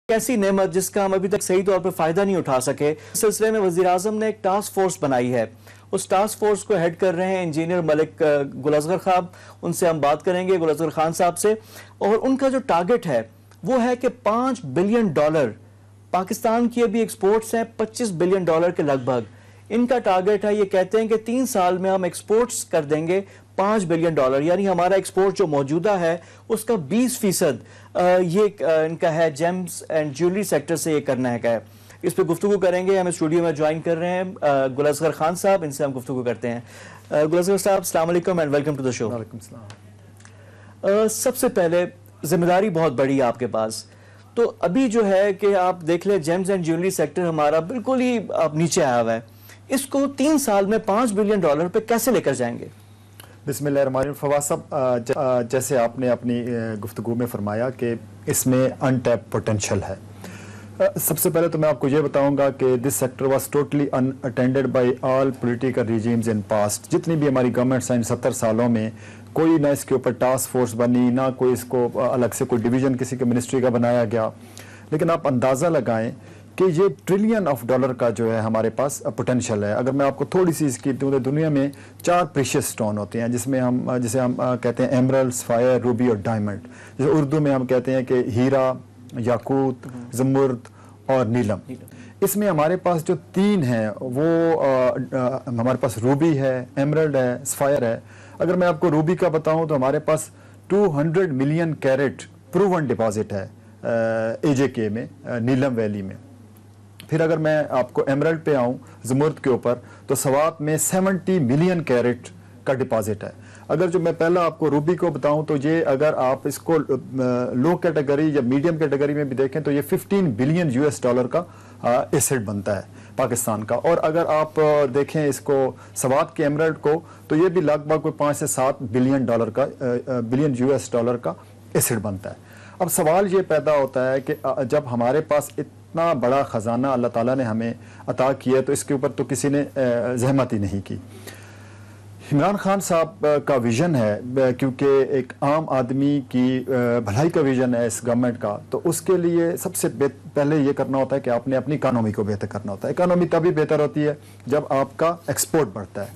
ऐसी नेमत जिसका हम अभी तक सही तौर पर फायदा नहीं उठा सके। इस सिलसिले में वज़ीर आज़म ने एक टास्क फोर्स बनाई है। उस टास्क फोर्स को हेड कर रहे हैं इंजीनियर मलिक गुल असगर खान। उनसे हम बात करेंगे, गुल असगर खान साहब से। और उनका जो टारगेट है वो है कि $5 बिलियन, पाकिस्तान की अभी एक्सपोर्ट्स हैं $25 बिलियन के लगभग। इनका टारगेट है, ये कहते हैं कि 3 साल में हम एक्सपोर्ट्स कर देंगे $5 बिलियन, यानी हमारा एक्सपोर्ट जो मौजूदा है उसका 20% ये इनका है जेम्स एंड ज्वेलरी सेक्टर से ये करना है। इस पे गुफ्तगू करेंगे। हमें स्टूडियो में ज्वाइन कर रहे हैं गुल असगर खान साहब, इनसे हम गुफ्तगू करते हैं। गुल असगर साहब, अस्सलाम वालेकुम and welcome to the show. वालेकुम सलाम। सबसे पहले जिम्मेदारी बहुत बड़ी है आपके पास, तो अभी जो है कि आप देख लें जेम्स एंड ज्वेलरी सेक्टर हमारा बिल्कुल ही अब नीचे आया हुआ है। इसको 3 साल में $5 बिलियन पे कैसे लेकर जाएंगे? बिस्मिल्लाहिर्रहमानिर्रहीम। फवाद साहब, जैसे आपने अपनी गुफ्तगू में फरमाया कि इसमें अनटैप पोटेंशियल है। सबसे पहले तो मैं आपको ये बताऊंगा कि this sector was totally unattended by all political regimes in past. जितनी भी हमारी गवर्नमेंट्स हैं इन 70 सालों में, कोई ना इसके ऊपर टास्क फोर्स बनी, ना कोई इसको अलग से कोई डिवीज़न किसी के मिनिस्ट्री का बनाया गया। लेकिन आप अंदाज़ा लगाएं कि ये $1 ट्रिलियन का जो है हमारे पास पोटेंशियल है। अगर मैं आपको थोड़ी सी इसकी दूँ तो दुनिया में 4 प्रीशियस स्टोन होते हैं जिसे हम कहते हैं एमरल्ड, सफायर, रूबी और डायमंड। जैसे उर्दू में हम कहते हैं कि हीरा, याकूत, ज़मुर्द और नीलम। इसमें हमारे पास जो 3 हैं वो हमारे पास रूबी है, एमरल्ड है, सफायर है। अगर मैं आपको रूबी का बताऊं तो हमारे पास 200 मिलियन कैरेट प्रूवन डिपॉजिट है AJK में, नीलम वैली में। फिर अगर मैं आपको एमरल्ड पे आऊँ, ज़मुर्द के ऊपर, तो सवात में 70 मिलियन कैरेट का डिपॉजिट है। अगर जो मैं पहला आपको रूबी को बताऊं तो ये अगर आप इसको लो कैटेगरी या मीडियम कैटेगरी में भी देखें तो ये $15 बिलियन का एसेट बनता है पाकिस्तान का। और अगर आप देखें इसको सवात के एमरल्ड को तो ये भी लगभग कोई $5 से $7 बिलियन का एसेट बनता है। अब सवाल ये पैदा होता है कि जब हमारे पास इतना बड़ा ख़जाना अल्लाह ताला ने हमें अता किया तो इसके ऊपर तो किसी ने ज़हमत ही नहीं की। इमरान खान साहब का विज़न है, क्योंकि एक आम आदमी की भलाई का विज़न है इस गवर्नमेंट का, तो उसके लिए सबसे पहले ये करना होता है कि आपने अपनी इकानमी को बेहतर करना होता है। इकानमी तभी बेहतर होती है जब आपका एक्सपोर्ट बढ़ता है।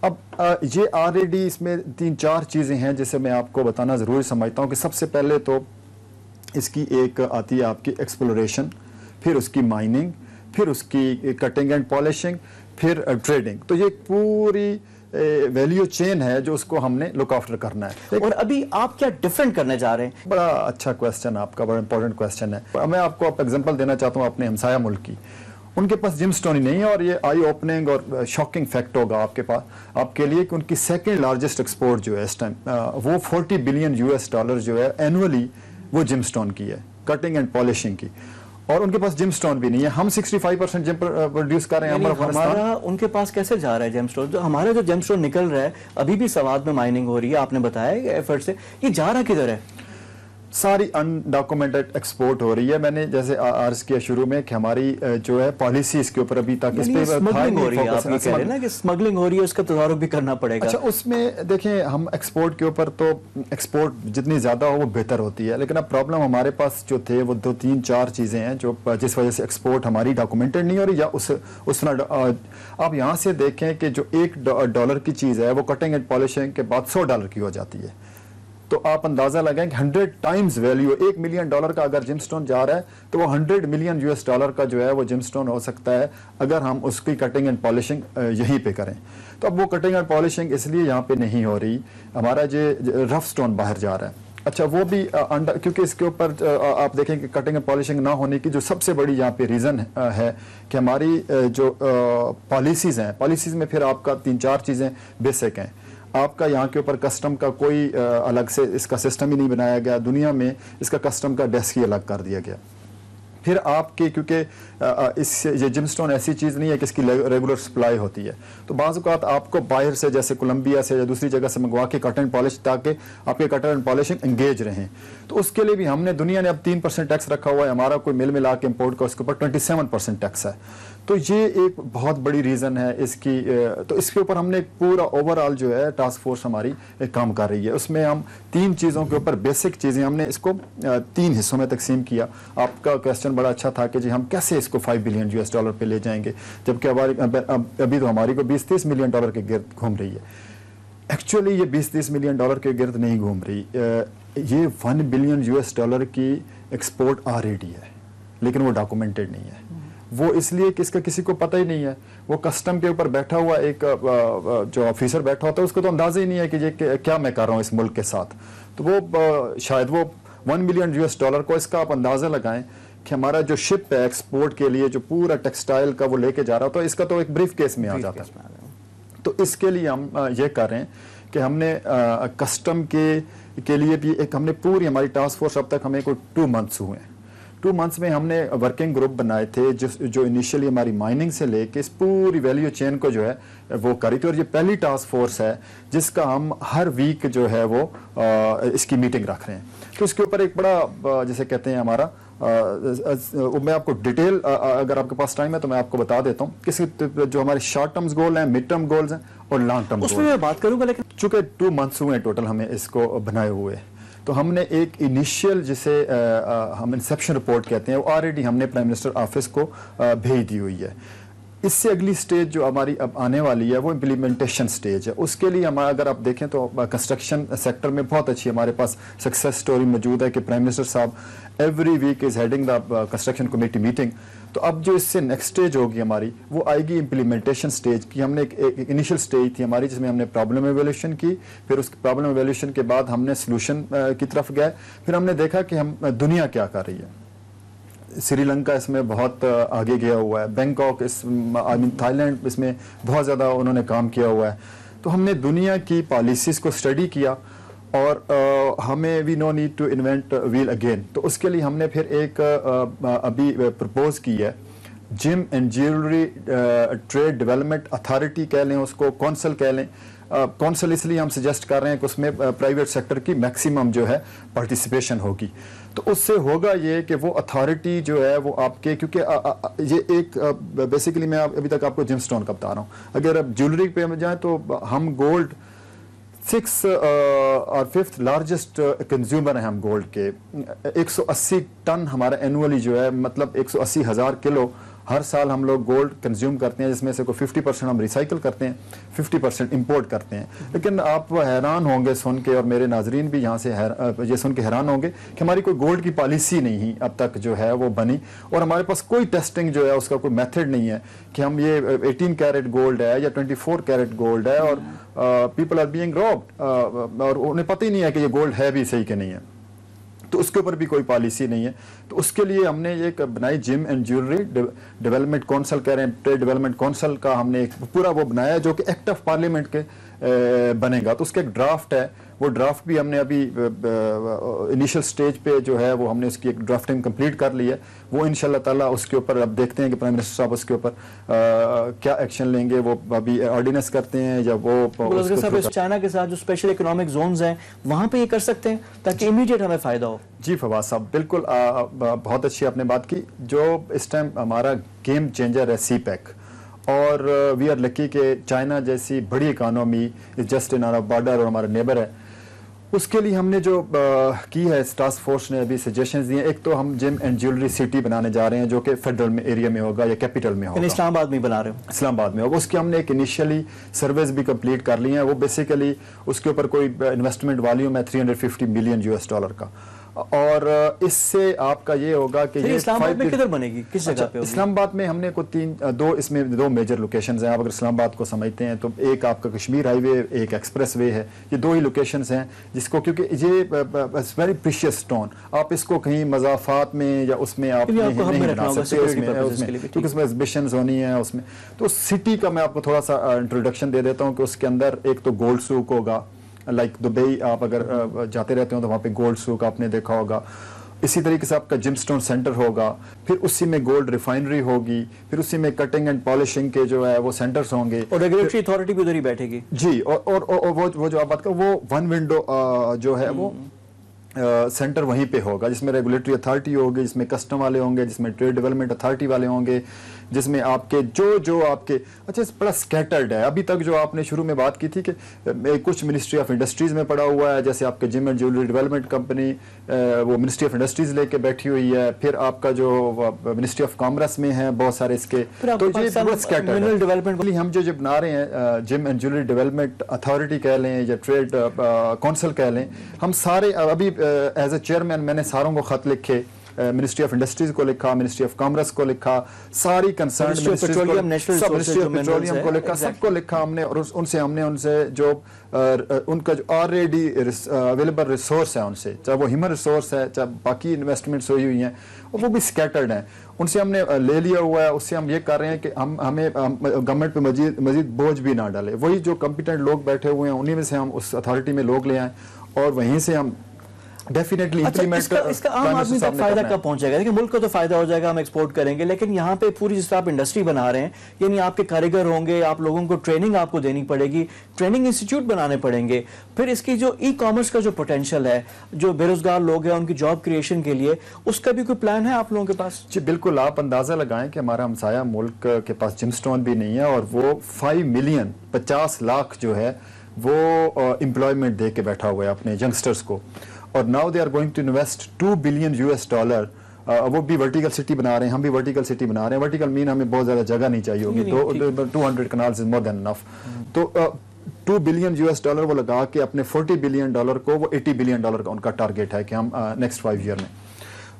अब ये ऑलरेडी इसमें 3-4 चीज़ें हैं जिसे मैं आपको बताना ज़रूरी समझता हूँ कि सबसे पहले तो इसकी एक आती है आपकी एक्सप्लोरेशन, फिर उसकी माइनिंग, फिर उसकी कटिंग एंड पॉलिशिंग, फिर ट्रेडिंग। तो ये पूरी वैल्यू चेन है जो उसको हमने लुक आफ्टर करना है। और अभी आप क्या डिफरेंट करने जा रहे हैं? बड़ा अच्छा क्वेश्चन आपका, बड़ा इंपॉर्टेंट क्वेश्चन है। मैं आपको एग्जांपल देना चाहता हूँ अपने हमसाया मुल्क की। उनके पास जिमस्टोन ही नहीं है, और ये आई ओपनिंग और शॉकिंग फैक्ट होगा आपके लिए कि उनकी सेकेंड लार्जेस्ट एक्सपोर्ट जो है इस टाइम वो $40 बिलियन जो है एनुअली वो जिमस्टोन की है, कटिंग एंड पॉलिशिंग की। और उनके पास जिमस्टोन भी नहीं है। हम 65% जिम प्रोड्यूस कर रहे हैं। हमारा उनके पास कैसे जा रहा है जेमस्टोन? जो हमारा जो जेमस्टोन निकल रहा है, अभी भी सवात में माइनिंग हो रही है, आपने बताया एफर्ट से, ये जा रहा किधर है? सारी अनडॉक्यूमेंटेड एक्सपोर्ट हो रही है। मैंने जैसे अर्ज किया शुरू में कि हमारी जो है पॉलिसी इसके ऊपर अभी तक स्मगलिंग हो रही है। आप ये कह रहे हैं ना कि स्मगलिंग हो रही है, उसका तदारुक भी करना पड़ेगा। अच्छा, उसमें देखें हम एक्सपोर्ट के ऊपर तो एक्सपोर्ट जितनी ज़्यादा हो वो बेहतर होती है, लेकिन अब प्रॉब्लम हमारे पास जो थे वो 2-3-4 चीज़ें हैं जो जिस वजह से एक्सपोर्ट हमारी डॉक्यूमेंटेड नहीं हो रही, या उस आप यहाँ से देखें कि जो $1 की चीज़ है वो कटिंग एंड पॉलिशिंग के बाद $100 की हो जाती है। तो आप अंदाज़ा लगाएं कि 100 टाइम्स वैल्यू, $1 मिलियन का अगर जिमस्टोन जा रहा है तो वो $100 मिलियन का जो है वो जिमस्टोन हो सकता है अगर हम उसकी कटिंग एंड पॉलिशिंग यहीं पे करें। तो अब वो कटिंग एंड पॉलिशिंग इसलिए यहाँ पे नहीं हो रही, हमारा जो रफ स्टोन बाहर जा रहा है। अच्छा, वो भी क्योंकि इसके ऊपर आप देखें कि कटिंग एंड पॉलिशिंग ना होने की जो सबसे बड़ी यहाँ पे रीज़न है कि हमारी जो पॉलिसीज़ हैं, पॉलिसीज़ में फिर आपका 3-4 चीज़ें बेसिक हैं। आपका यहाँ के ऊपर कस्टम का कोई अलग से इसका सिस्टम ही नहीं बनाया गया। दुनिया में इसका कस्टम का डेस्क ही अलग कर दिया गया। फिर आपके क्योंकि ये जिमस्टोन ऐसी चीज़ नहीं है कि इसकी रेगुलर सप्लाई होती है, तो बाज़ औक़ात आपको बाहर से जैसे कोलंबिया से या दूसरी जगह से मंगवा के कट एंड पॉलिश, ताकि आपके कट एंड पॉलिशिंग एंगेज रहें। तो उसके लिए भी हमने, दुनिया ने अब 3% टैक्स रखा हुआ है, हमारा कोई मिल मिला के इम्पोर्ट का उसके ऊपर 27% टैक्स है। تو یہ ایک بہت بڑی ریزن ہے اس کی. تو اس کے اوپر ہم نے پورا اوور آل جو ہے ٹاسک فورس ہماری کام کر رہی ہے. اس میں ہم 3 چیزوں کے اوپر بیسک چیزیں ہم نے اس کو 3 حصوں میں تقسیم کیا. آپ کا کویسچن بڑا اچھا تھا کہ جی ہم کیسے اس کو $5 بلین پہ لے جائیں گے, جبکہ ابھی تو ہماری کو $20-30 ملین کے گرد گھوم رہی ہے. ایکچولی یہ $20-30 ملین کے گرد نہیں گھوم رہی, یہ $1 بلین کی ایکسپورٹ آلریڈی ہے, لیکن وہ ڈاکومنٹڈ نہیں ہے. وہ اس لیے کہ اس کا کسی کو پتہ ہی نہیں ہے. وہ کسٹم کے اوپر بیٹھا ہوا ایک جو آفیسر بیٹھا ہوتا ہے اس کو تو اندازہ ہی نہیں ہے کہ یہ کیا میں کر رہا ہوں اس ملک کے ساتھ. تو وہ شاید وہ $1 بلین کو اس کا آپ اندازہ لگائیں کہ ہمارا جو شپ ہے ایکسپورٹ کے لیے جو پورا ٹیکسٹائل کا وہ لے کے جا رہا تو اس کا تو ایک بریف کیس میں آ جاتا ہے. تو اس کے لیے ہم یہ کر رہے ہیں کہ ہم نے کسٹم کے لیے بھی ایک ہم نے پوری ہماری ٹاسک فورس اب تک ہمیں کوئی 2 منتھس ہوئے ہیں. 2 منتھس میں ہم نے ورکنگ گروپ بنائے تھے جو انیشلی ہماری مائننگ سے لے کے اس پوری ویلیو چین کو جو ہے وہ کری تھی. اور یہ پہلی ٹاسک فورس ہے جس کا ہم ہر ویک جو ہے وہ اس کی میٹنگ رکھ رہے ہیں. تو اس کے اوپر ایک بڑا جسے کہتے ہیں ہمارا میں آپ کو ڈیٹیل اگر آپ کے پاس ٹائم ہے تو میں آپ کو بتا دیتا ہوں کسی جو ہمارے شارٹ ٹرمز گول ہیں, مڈ ٹرم گولز ہیں اور لانگ ٹرم گول. اس میں میں بات کروں گا, لیکن چونکہ 2 منتھس ہوئے ہیں ٹوٹل ہمیں اس کو بنائے ہوئے, تو ہم نے ایک انیشیل جسے ہم انسیپشن رپورٹ کہتے ہیں وہ آلریڈی ہم نے پرائم منسٹر آفس کو بھیج دی ہوئی ہے. اس سے اگلی سٹیج جو ہماری اب آنے والی ہے وہ امپلیمنٹیشن سٹیج ہے. اس کے لیے ہمارا اگر آپ دیکھیں تو کنسٹرکشن سیکٹر میں بہت اچھی ہمارے پاس سکسیس سٹوری موجود ہے کہ پرائم منسٹر صاحب every week is heading the construction committee meeting. تو اب جو اس سے نیکسٹ سٹیج ہوگی ہماری وہ آئے گی امپلیمنٹیشن سٹیج کی. ہم نے ایک انیشل سٹیج تھی ہماری جس میں ہم نے پرابلم ایویلیوشن کی, پھر اس پرابلم ایویلیوشن کے بعد ہم نے سلوشن کی طرف گئے, پھر ہم نے دیکھا کہ ہم دنیا کیا کر رہی ہے. سری لنکا اس میں بہت آگے گیا ہوا ہے, بینکاک تھائی لینڈ اس میں بہت زیادہ انہوں نے کام کیا ہوا ہے. تو ہم نے دنیا کی پالیسیز کو اسٹڈی کیا اور ہمیں we no need to invent wheel again. تو اس کے لیے ہم نے پھر ایک ابھی پرپوز کی ہے gem and jewellery trade development authority کہہ لیں اس کو, کونسل کہہ لیں. کونسل اس لیے ہم سجیسٹ کر رہے ہیں کہ اس میں پرائیویٹ سیکٹر کی میکسیمم جو ہے پارٹیسپیشن ہوگی. تو اس سے ہوگا یہ کہ وہ اتھارٹی جو ہے وہ آپ کے, کیونکہ یہ ایک بیسیکلی میں ابھی تک آپ کو جم سٹون کا بتا رہا ہوں. اگر آپ جیولری پہ جائیں تو ہم گولڈ 6 اور 5th لارجسٹ کنزیومر ہیں ہم گولڈ کے. 180 ٹن ہمارا اینولی جو ہے مطلب 180,000 کلو ہر سال ہم لوگ گولڈ کنزیوم کرتے ہیں, جس میں سے کوئی 50% ہم ریسائیکل کرتے ہیں, 50% امپورٹ کرتے ہیں. لیکن آپ حیران ہوں گے سن کے, اور میرے ناظرین بھی یہاں سے یہ سن کے حیران ہوں گے کہ ہماری کوئی گولڈ کی پالیسی نہیں اب تک جو ہے وہ بنی, اور ہمارے پاس کوئی ٹیسٹنگ جو ہے اس کا کوئی میتھڈ نہیں ہے کہ ہم یہ 18 کیرٹ گولڈ ہے یا 24 کیرٹ گولڈ ہے اور پیپل آر بینگ روبڈ اور انہیں پتہ ہی نہیں ہے کہ یہ گولڈ ہے بھی صحیح کہ نہیں ہے. تو اس کے اوپر بھی کوئی پالیسی نہیں ہے. تو اس کے لیے ہم نے ایک بنائی جم اینڈ جیولری ڈیولپمنٹ کونسل کہہ رہے ہیں, ٹریڈ ڈیولپمنٹ کونسل کا ہم نے ایک پورا وہ بنایا جو کہ ایکٹ آف پارلیمنٹ کے بنے گا. تو اس کا ایک ڈرافٹ ہے, وہ ڈرافٹ بھی ہم نے ابھی انیشل سٹیج پہ جو ہے وہ ہم نے اس کی ایک ڈرافٹنگ کمپلیٹ کر لی ہے. وہ انشاءاللہ تعالیٰ اس کے اوپر اب دیکھتے ہیں کہ پرائم منسٹر صاحب اس کے اوپر کیا ایکشن لیں گے. وہ ابھی آرڈیننس کرتے ہیں یا وہ چائنا کے ساتھ جو اسپیشل اکنامک زونز ہیں وہاں پہ یہ کر سکتے ہیں تاکہ امیڈیٹ ہمیں فائدہ ہو. جی فواز صاحب بالکل بہت اچھی آپ نے بات کی. جو اس ٹائم ہمارا گیم چینجر ہے سی پیک, اور وی آر لکی کہ چائنا جیسی بڑی economy just in our border اور ہمارا نیبر ہے. اس کے لیے ہم نے جو کی ہے اس ٹاسک فورس نے ابھی سجیشنز دیے. ایک تو ہم جم اینڈ جیولری سٹی بنانے جا رہے ہیں جو کہ فیڈرل میں ایریا میں ہوگا یا کیپیٹل میں ہوگا. اسلام آباد میں بنا رہے ہوں, اسلام آباد میں ہوگا. اس کی ہم نے ایک انیشیلی سرویز بھی کمپلیٹ کر لی ہیں. وہ بیسیکلی اس کے اوپر کوئی انویسٹمنٹ والیوم ہے $350 ملین کا. اور اس سے آپ کا یہ ہوگا کہ یہ اسلام آباد میں کدھر بنے گی, کس جگہ پہ ہوگی؟ اسلام آباد میں ہم نے اس میں 2 میجر لوکیشنز ہیں. آپ اگر اسلام آباد کو سمجھتے ہیں تو ایک آپ کا کشمیر ہائی وے, ایک ایکسپریس وے ہے. یہ 2 ہی لوکیشنز ہیں جس کو, کیونکہ یہ ویری پریشیس اسٹون, آپ اس کو کہیں مضافات میں یا اس میں آپ نہیں بنا سکتے کیونکہ اس میں ایگزیبیشنز ہونی ہیں اس میں. تو سٹی کا میں آپ کو تھوڑا سا انٹروڈکشن دے دیتا ہوں کہ اس کے اندر ایک تو گولڈ سوک ہوگا, لائک دبئی آپ اگر جاتے رہتے ہوں تو وہاں پہ گولڈ سوک آپ نے دیکھا ہوگا. اسی طریقے سے آپ کا جم سٹون سینٹر ہوگا, پھر اسی میں گولڈ ریفائنری ہوگی, پھر اسی میں کٹنگ اینڈ پالشنگ کے جو ہے وہ سینٹرز ہوں گے, اور ریگولیٹری اتھارٹی بھی ادھر ہی بیٹھے گی. جی, اور وہ جو آپ بات کرو وہ ون ونڈو جو ہے وہ सेंटर वहीं पे होगा, जिसमें रेगुलेटरी अथॉरिटी होगी, जिसमें कस्टम वाले होंगे, जिसमें ट्रेड डेवलपमेंट अथॉरिटी वाले होंगे, जिसमें आपके जो आपके अच्छा बड़ा स्कैटर्ड है। अभी तक जो आपने शुरू में बात की थी कि कुछ मिनिस्ट्री ऑफ इंडस्ट्रीज़ में पड़ा हुआ है, जैसे आपके gym and jewellery development company वो मिनिस्ट्री ऑफ इंडस्ट्रीज़ लेके बैठी हुई है, फिर आपका जो मिनिस्ट्री ऑफ कॉमर्स में है बहुत सारे इसके, तो ये बड़ा स्कैटर्ड है। डेवलपमेंट हम जो बना रहे हैं gym and jewellery development authority कह लें या ट्रेड काउंसिल कह लें, हम सारे अभी एज ए चेयरमैन मैंने सारों को खत लिखे, मिनिस्ट्री ऑफ इंडस्ट्रीज को लिखा, मिनिस्ट्री ऑफ कॉमर्स को लिखा, सारी कंसर्न मिनिस्ट्री ऑफ पेट्रोलियम को लिखा, सबको लिखा हमने, और उनसे जो उनका जो ऑलरेडी अवेलेबल रिसोर्स है उनसे, चाहे वो ह्यूमन रिसोर्स है, चाहे बाकी इन्वेस्टमेंट्स हुई हैं, वो भी स्कैटर्ड हैं, उनसे हमने ले लिया हुआ है। उससे हम ये कर रहे हैं कि हमें गवर्नमेंट पे मजीद बोझ भी ना डाले। वही जो कॉम्पिटेंट लोग बैठे हुए हैं उन्हीं में से हम उस अथॉरिटी में लोग ले आए और वहीं से हम डेफिनेटली इसका आम आदमी तक फायदा कब पहुंचेगा? देखिए मुल्क को तो फायदा हो जाएगा, हम एक्सपोर्ट करेंगे, लेकिन यहाँ पे पूरी जिस तरह आप इंडस्ट्री बना रहे हैं, यानी आपके कारीगर होंगे, आप लोगों को ट्रेनिंग आपको देनी पड़ेगी, ट्रेनिंग इंस्टीट्यूट बनाने पड़ेंगे, फिर इसकी जो ई कॉमर्स का जो पोटेंशियल है, जो बेरोजगार लोग हैं उनकी जॉब क्रिएशन के लिए, उसका भी कोई प्लान है आप लोगों के पास? जी बिल्कुल, आप अंदाजा लगाएं कि हमारा हमसाया मुल्क के पास जिमस्टोन भी नहीं है और वो 5 मिलियन 50 लाख जो है वो एम्प्लॉयमेंट दे के बैठा हुआ है अपने यंगस्टर्स को, और now they are going to invest $2 billion वो भी वर्टिकल सिटी बना रहे हैं, हम भी वर्टिकल सिटी बना रहे हैं। वर्टिकल मीन हमें बहुत ज्यादा जगह नहीं चाहिए होगी, 200 canals is more than enough. तो $2 बिलियन वो लगा के अपने $40 बिलियन को, वो $80 बिलियन का उनका टारगेट है कि हम नेक्स्ट 5 ईयर में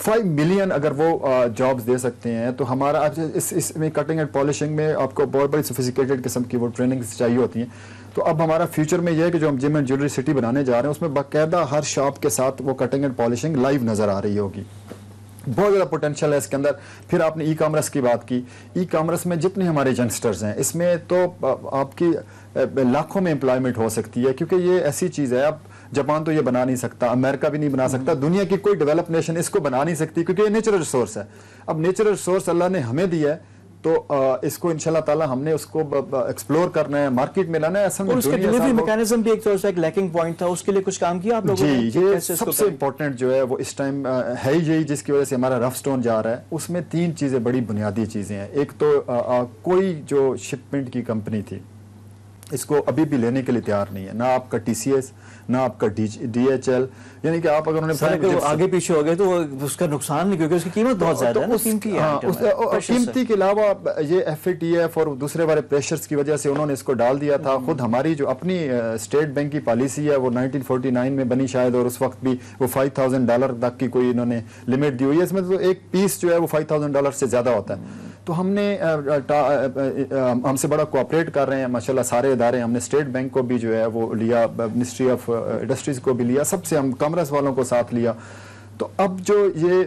5 मिलियन अगर वो जॉब्स दे सकते हैं, तो हमारा इसमें कटिंग एंड पॉलिशिंग में आपको बहुत बड़ी सोफिस्टिकेटेड किस्म की वो ट्रेनिंग चाहिए होती हैं। तो अब हमारा फ्यूचर में यह है कि जो हम जिम एंड ज्वेलरी सिटी बनाने जा रहे हैं उसमें बाकायदा हर शॉप के साथ वो कटिंग एंड पॉलिशिंग लाइव नज़र आ रही होगी। बहुत ज़्यादा पोटेंशियल है इसके अंदर। फिर आपने ई कॉमर्स की बात की, ई कॉमर्स में जितने हमारे यंगस्टर्स हैं इसमें तो आपकी लाखों में एम्प्लॉयमेंट हो सकती है, क्योंकि ये ऐसी चीज़ है, अब जापान तो ये बना नहीं सकता, अमेरिका भी नहीं बना सकता, दुनिया की कोई डेवलप नेशन इसको बना नहीं सकती, क्योंकि ये नेचुरल रिसोर्स है। अब नेचुरल रिसोर्स अल्लाह ने हमें दिया है, तो इसको इंशाल्लाह ताला हमने उसको एक्सप्लोर करना है, मार्केट में लाना है। असल में उसके डिलीवरी मैकेनिज्म भी एक लैकिंग पॉइंट था, उसके लिए कुछ काम किया आप लोगों ने? जी, ये सबसे इंपॉर्टेंट जो है वो इस टाइम है यही, जिसकी वजह से हमारा रफ स्टोन जा रहा है। उसमें 3 चीज़ें बड़ी बुनियादी चीज़ें हैं। एक तो कोई जो शिपमेंट की कंपनी थी इसको अभी भी लेने के लिए तैयार नहीं है, ना आपका TCS, ना आपका DHL, यानी कि आप अगर उन्हें आगे पीछे हो गए तो उसका नुकसान नहीं, क्योंकि उसकी कीमत बहुत ज्यादा है ना, कीमती के अलावा ये FATF और दूसरे वाले प्रेशर्स की वजह से उन्होंने इसको डाल दिया था। खुद हमारी जो अपनी स्टेट बैंक की पॉलिसी है वो 1949 में बनी शायद, और उस वक्त भी वो $5,000 तक की कोई इन्होंने लिमिट दी हुई है। इसमें तो एक पीस जो है वो $5,000 से ज्यादा होता है। तो हमने हमसे बड़ा कोऑपरेट कर रहे हैं माशाल्लाह सारे इदारे। हमने स्टेट बैंक को भी जो है वो लिया, मिनिस्ट्री ऑफ इंडस्ट्रीज को भी लिया, सबसे हम कॉमर्स वालों को साथ लिया। तो अब जो ये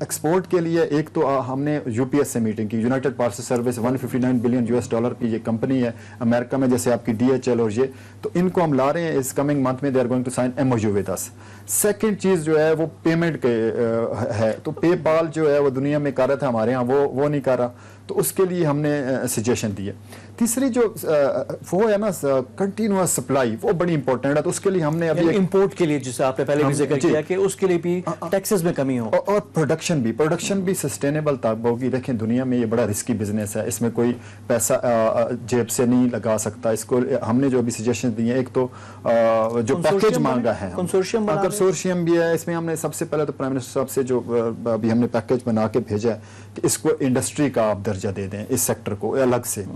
एक्सपोर्ट के लिए एक तो हमने UPS से मीटिंग की, यूनाइटेड पार्सल सर्विस, $159 बिलियन की ये कंपनी है अमेरिका में, जैसे आपकी DHL और ये, तो इनको हम ला रहे हैं इस कमिंग मंथ में। They are going to sign MOU with us. Second चीज़ जो है वो पेमेंट के है, तो पेपाल जो है वो दुनिया में कर रहा था, हमारे यहाँ वो नहीं कर रहा, तो उसके लिए हमने सजेशन दी है। तीसरी जो वो है ना कंटिन्यूअस सप्लाई, वो बड़ी इंपॉर्टेंट है, तो उसके लिए हमने अभी इंपोर्ट के लिए, जिसे आपने पहले भी जिक्र किया कि उसके लिए भी टैक्सेस में कमी हो, और प्रोडक्शन भी सस्टेनेबल तब होगी। देखें दुनिया में ये बड़ा रिस्की बिजनेस है, इसमें कोई पैसा जेब से नहीं लगा सकता। इसको हमने जो अभी सजेशन दिए, एक तो जो पैकेज मांगा है, कंसोर्शियम भी है इसमें। हमने सबसे पहले तो प्राइम मिनिस्टर साहब से जो अभी हमने पैकेज बना के भेजा है कि इसको इंडस्ट्री का आप दर्जा दे दें, इस सेक्टर को अलग से।